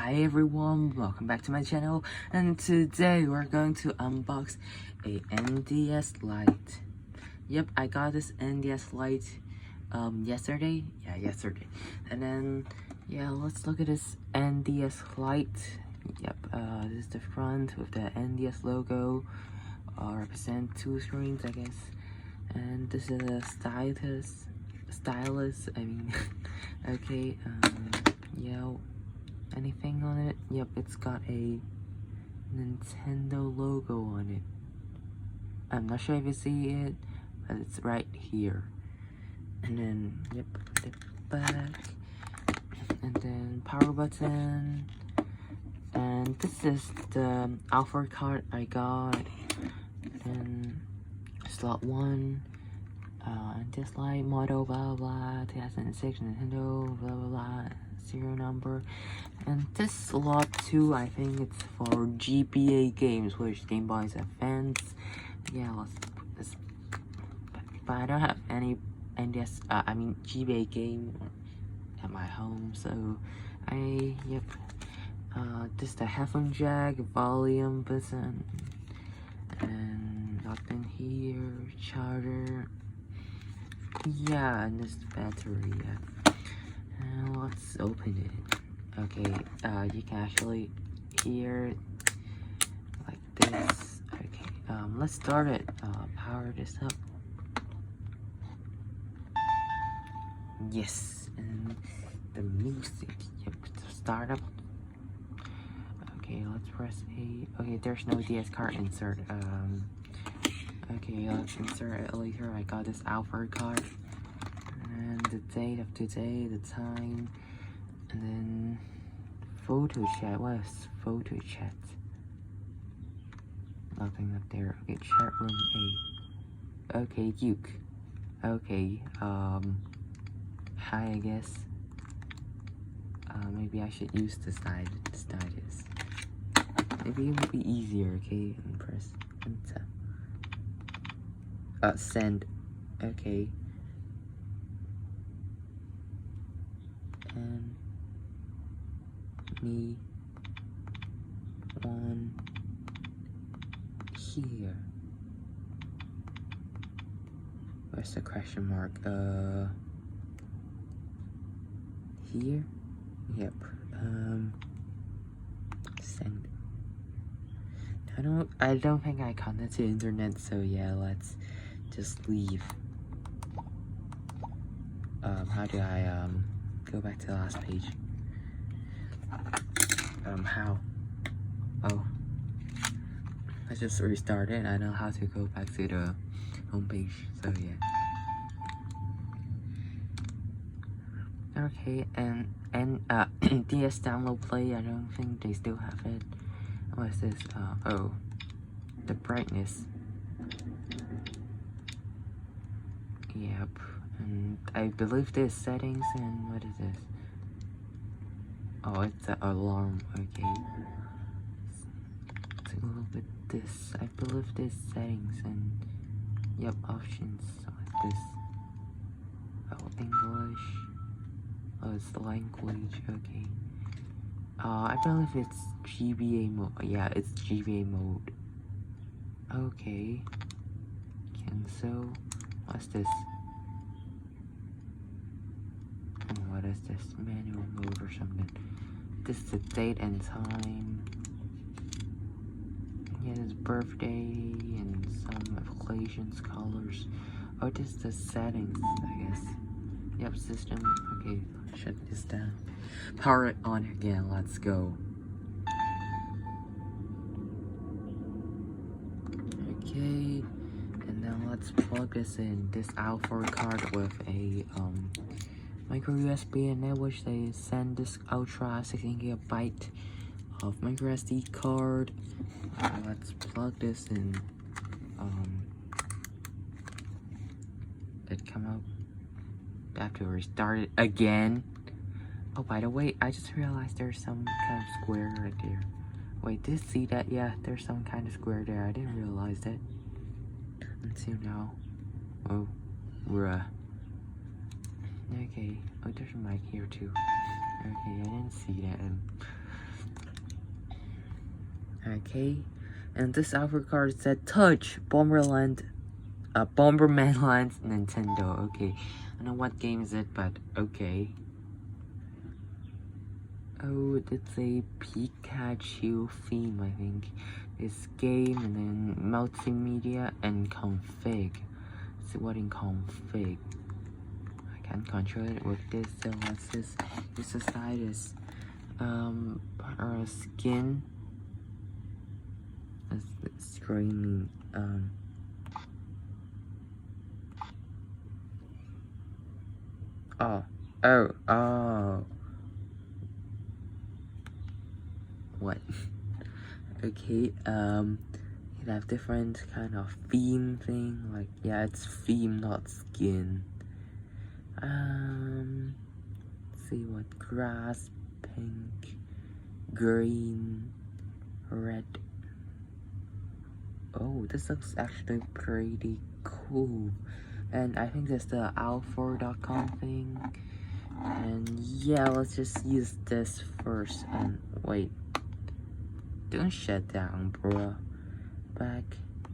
Hi everyone, welcome back to my channel, and today we're going to unbox a NDS Lite. Yep, I got this NDS Lite yesterday. And then let's look at this NDS Lite. Yep, this is the front with the NDS logo. Represent two screens, I guess. And this is a stylus. I mean, okay. Anything on it? Yep, it's got a Nintendo logo on it. I'm not sure if you see it, but it's right here. And then, yep, the back. And then power button. And this is the offer card I got. And slot 1. And this light model, blah blah, 2006 Nintendo, blah blah blah, serial number. And this slot 2, I think it's for GBA games, which Game Boy Advance. Yeah, let's put this. But I don't have any NDS, GBA game at my home, so this is the headphone jack, volume button, and nothing here, charger. Yeah, and this battery. Yeah. And let's open it. Okay, you can actually hear it like this. Okay, let's start it. Power this up. Yes, and the music. Yep, start up. Okay, let's press A. Okay, there's no DS card insert. Okay, let's insert it later. I got this offer card. And the date of today, the time. And then photo chat. What is photo chat? Nothing up there. Okay, chat room A. Okay, Duke. Okay, hi, I guess. Maybe I should use the status. Maybe it would be easier, okay? And press enter. Send. Okay. And me one here. Where's the question mark? Here? Yep. Send. I don't think I connected to the internet, so yeah, let's just leave. How do I go back to the last page? How? Oh, let's just restart it. I know how to go back to the home page, so yeah. Okay, and DS download play. I don't think they still have it. What is this? Oh, the brightness. Yep, and I believe there's settings, and what is this? Oh, it's an alarm. Okay, let's take a look at this. I believe there's settings and yep, options like this. Oh, English. Oh, it's the language. Okay. I believe it's GBA mode. Yeah, it's GBA mode. Okay. Cancel. What's this? Oh, what is this? Manual mode or something. This is the date and time. Yeah, this birthday and some applications, colors. Oh, this is the settings, I guess. Yep, system. Okay, shut this down. Power it on again. Let's go. Okay, and then let's plug this in. This outdoor card with a micro USB in it, which they send this ultra 16GB of micro SD card. Let's plug this in. It come up. I have to restart it again. Oh, by the way, I just realized there's some kind of square right there. Wait, did you see that? Yeah, there's some kind of square there. I didn't realize that until now. Oh, bruh. Okay. Oh, there's a mic here too. Okay, I didn't see that. Okay, and this offer card said Touch Bomberman Lands Nintendo. Okay, I don't know what game is it, but okay. Oh, it's a Pikachu theme, I think. It's game and then multimedia and config. So what in config? I can't control it with this, so what's this? This aside is skin. That's screaming. Oh. What? Okay, it have different kind of theme thing, like, yeah, it's theme, not skin. Let's see what, grass, pink, green, red. Oh, this looks actually pretty cool. And I think that's the alfor.com thing. And yeah, let's just use this first. And wait, don't shut down, bruh. Back,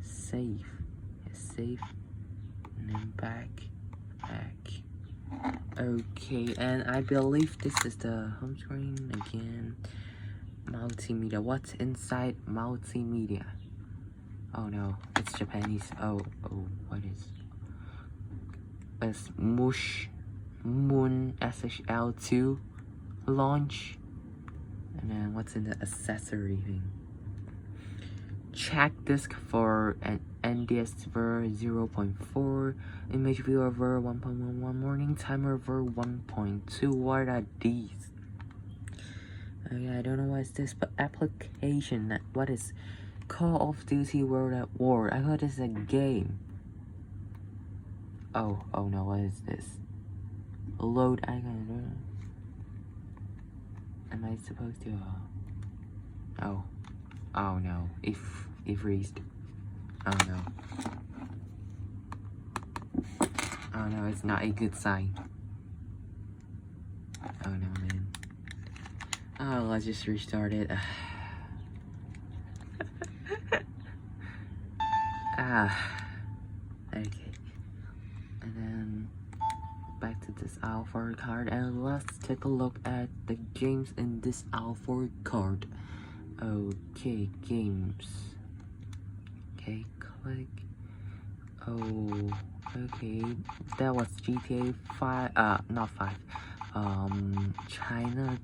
save, save, and then back. Okay, and I believe this is the home screen again. Multimedia. What's inside multimedia? Oh no, it's Japanese. Oh, what is? It's Moon SHL2 launch. And then what's in the accessory thing? Check disk for an NDS ver 0.4, image viewer ver 1.11, warning timer ver 1.2. What are these? Okay, I don't know what is this, but application. What is Call of Duty World at War? I thought it's a game. Oh no, what is this? Load icon. Am I supposed to? Oh no, if freezed. Oh no, it's not a good sign. Oh no, man. Oh, let's just restart it. Okay. And then back to this alpha card, and let's take a look at the games in this alpha card. Okay, games. Okay, click. Oh, okay. That was GTA 5. Not 5. Chinatown.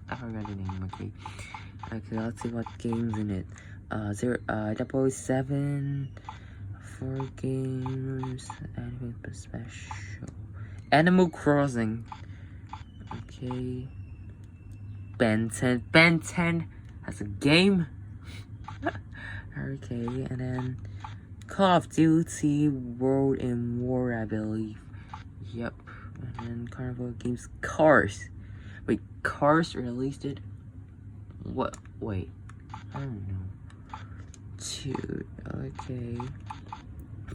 I forgot the name. Okay. Okay, let's see what games in it. 007. 4 games. Animal special. Animal Crossing. Okay. Ben 10 has a game. Okay, and then Call of Duty World in War, I believe. Yep. And then Carnival Games Cars. Wait, Cars released it? What? Wait. I don't know. Dude, okay.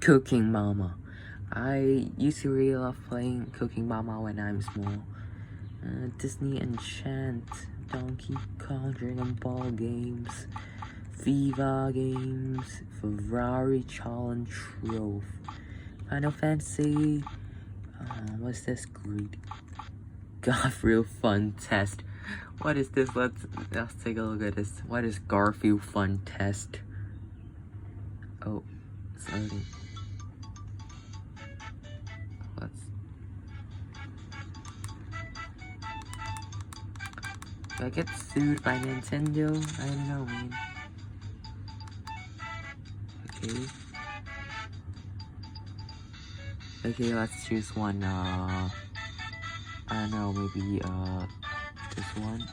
Cooking Mama. I used to really love playing Cooking Mama when I'm small. Disney Enchant, Donkey Kong, Dragon Ball games, Viva games, Ferrari Challenge Trophy, Final Fantasy, what's this? Greed. Garfield Fun Test. What is this? Let's take a look at this. What is Garfield Fun Test? Oh, it's loading. Do I get sued by Nintendo? I don't know, man. Okay, let's choose one. I don't know, maybe this one.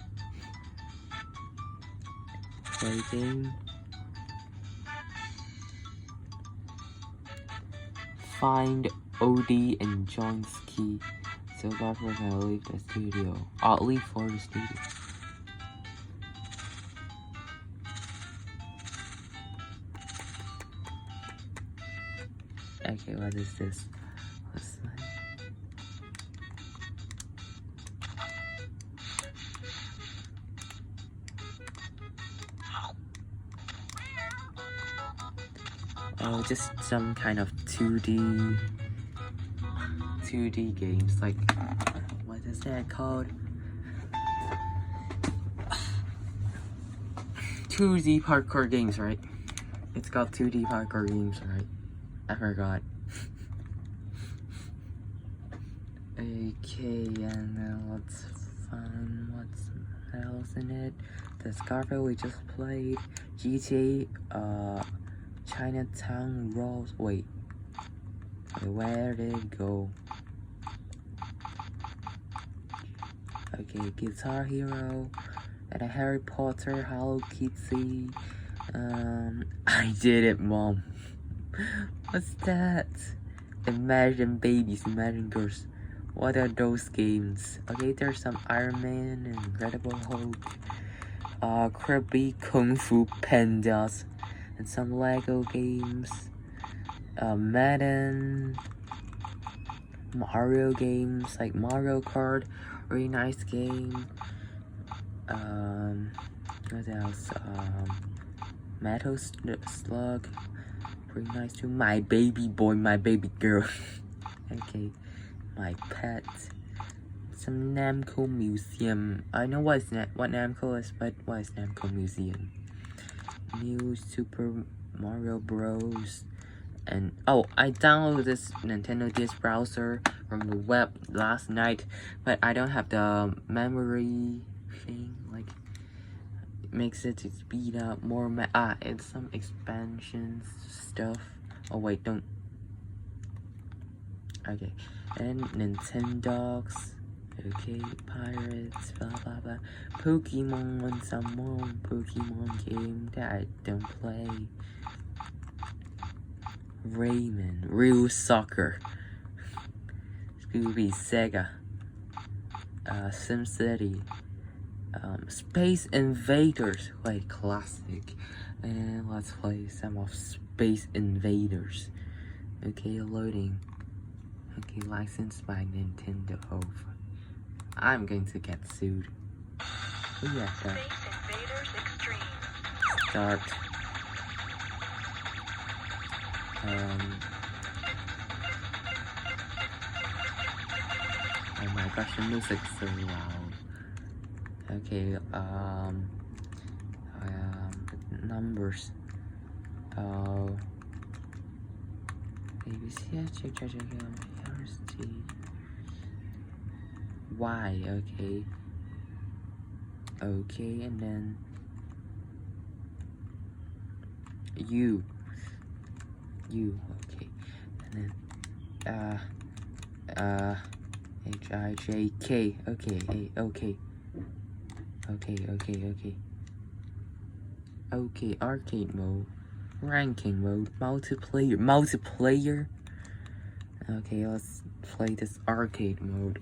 Play game. Find OD and John's key. So therefore I leave the studio. I'll leave for the studio. Okay, what is this? What's that? just some kind of 2D games, like, what is that called? 2D parkour games, right? It's called 2D parkour games, right? I forgot. Okay, and then let's find what's else in it. The Scarface we just played. GTA, Chinatown Rolls. Wait, where did it go? Okay, Guitar Hero, and a Harry Potter, Hello Kitty. I did it, Mom. What's that? Imagine Babies, Imagine Girls. What are those games? Okay, there's some Iron Man, Incredible Hulk, Kirby, Kung Fu Pandas, and some Lego games. Madden, Mario games like Mario Kart, really nice game. What else? Metal Slug, pretty nice too. My baby boy, my baby girl. Okay, my pet. Some Namco Museum. I know what Namco is, but what is Namco Museum? New Super Mario Bros. And oh, I downloaded this Nintendo DS browser from the web last night, but I don't have the memory thing. Like, it makes it to speed up more. It's some expansions stuff. Oh wait, don't. Okay, and Nintendogs. Okay, Pirates, blah blah blah. Pokemon, some more Pokemon game that I don't play. Rayman, Real Soccer, Scooby, Sega, SimCity, Space Invaders, like classic, and let's play some of Space Invaders. Okay, loading. Okay, licensed by Nintendo. I'm going to get sued. Oh yeah, that. Space Invaders Extreme. Start. Oh my gosh, the music's so loud. Okay, numbers. ABC, Y, okay. Okay, and then U, okay. And then, H-I-J-K, okay, okay. Okay, arcade mode, ranking mode, multiplayer. Okay, let's play this arcade mode.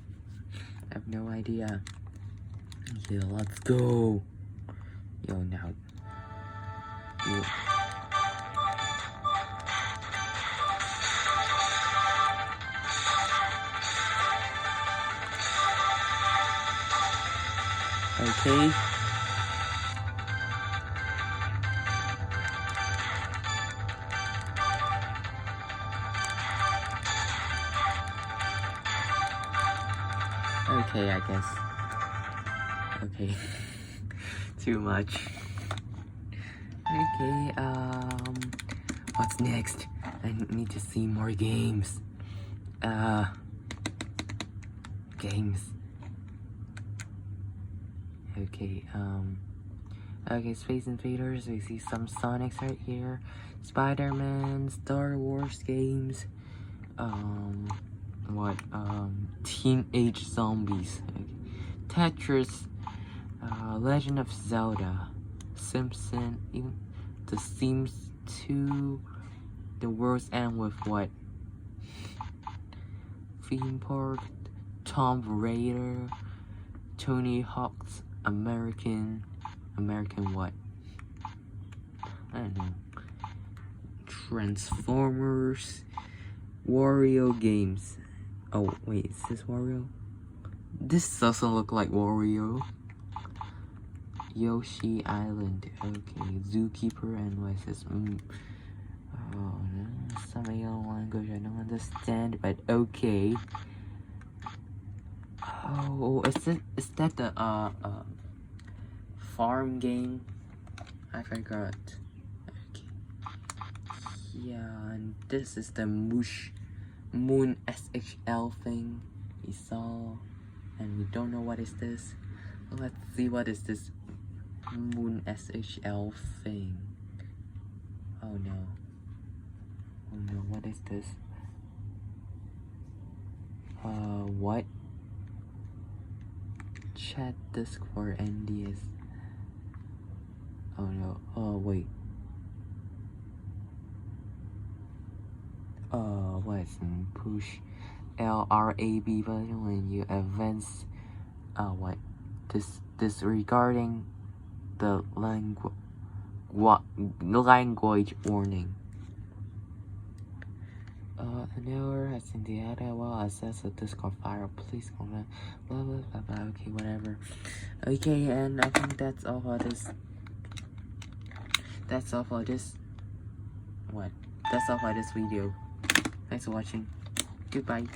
I have no idea. Yeah, let's go. Yo, now. Yo. Okay. Okay, I guess. Okay. Too much. Okay, what's next? I need to see more games. Games. Okay, okay, Space Invaders, we see some Sonics right here. Spider-Man, Star Wars games. Teenage Zombies. Okay. Tetris, Legend of Zelda, Simpson, even The Sims 2, The World's End with what? Theme Park, Tomb Raider, Tony Hawk's American what? I don't know. Transformers, Wario games. Oh wait, is this Wario? This doesn't look like Wario. Yoshi Island. Okay, Zookeeper and what is this? Oh some alien language I don't understand, but okay. Oh, is that the farm game? I forgot. Okay. Yeah, and this is the moon SHL thing we saw, and we don't know what is this. Let's see what is this moon SHL thing. Oh no. Oh no, what is this? What? Chat disk for NDS. Oh no, oh wait. What's push LRAB button when you advance, what? This regarding the language warning. An error has been detected while access the Discord file. Please comment. Blah blah blah blah. Okay, whatever. Okay, and I think that's all for this. That's all for this. What? That's all for this video. Thanks for watching. Goodbye.